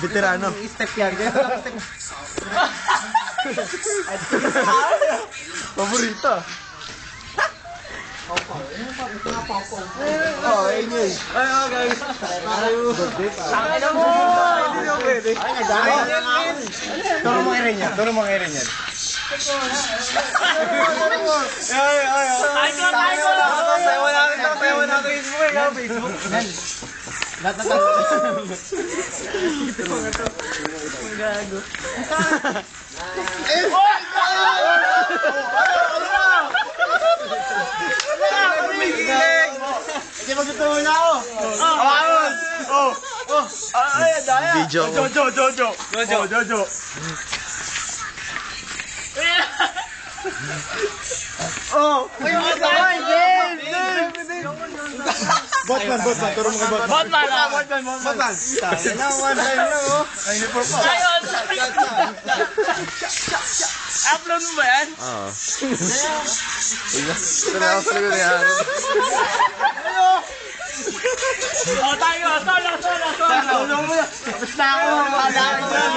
Veterano. Step yan. Paborito. Oh, ayun yun. Ay, okay. Tangin na mo! Hindi mo pwede. Ay, nagdari. Turo mo irin yan. Turo mo irin yan. Ay, ko! Tayo natin Facebook. Lahat na tayo. Gago. Hindi magtutuloy na ako. Ay, daya. Video. Jojo. Oh, Uy, Botman. Turo mo kay Botman. Botman. Tangin na, one time lang, oh. Ay, uniform pa. Ayun! Upload mo ba yan? Oo. Ito na ako sa likod ni Aaron. O tayo! Solo! Tulong mo yan. Tapos na ako. Kailangan ko yan.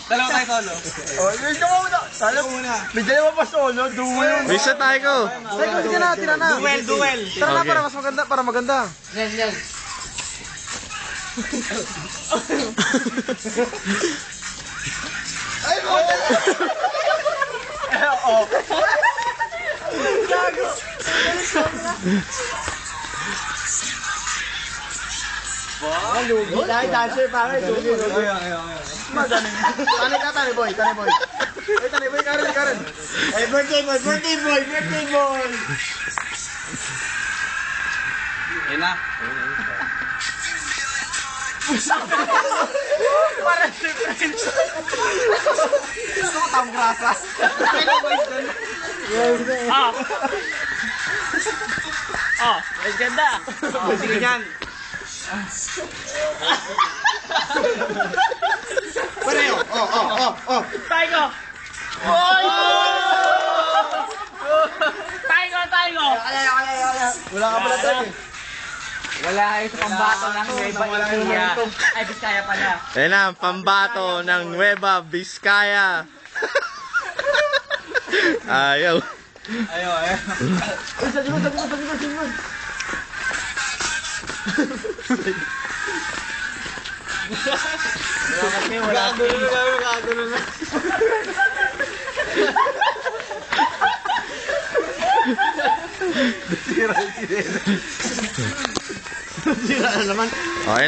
Dalawa tayo solo. Oh, yun ka muna. Salo muna. May dalawa pa solo. Duel. Bisa tayo ko. Teka, sige na. Tira na. Duel. Tara na Okay. para mas maganda. Para maganda. Yan. Ay, oh. Lugi. Dahil dancer pa rin. Lugi. Magaling. Tanay boy. Ay, tanay boy. Karen. Ay, birthday boy. Yan na. Para si Prince. Gusto ko tawang grasa. Mas ganda. Sige yan. Pareho. Oh. Tayo! Tayo! Wala ka pala tayo. Wala kayo sa pambato ng Nueva Ecija. Ay, Biskaya pala. Ayan na, pambato ng Nueva Vizcaya. Ayaw. Gagano na. Sira na naman. Okay na.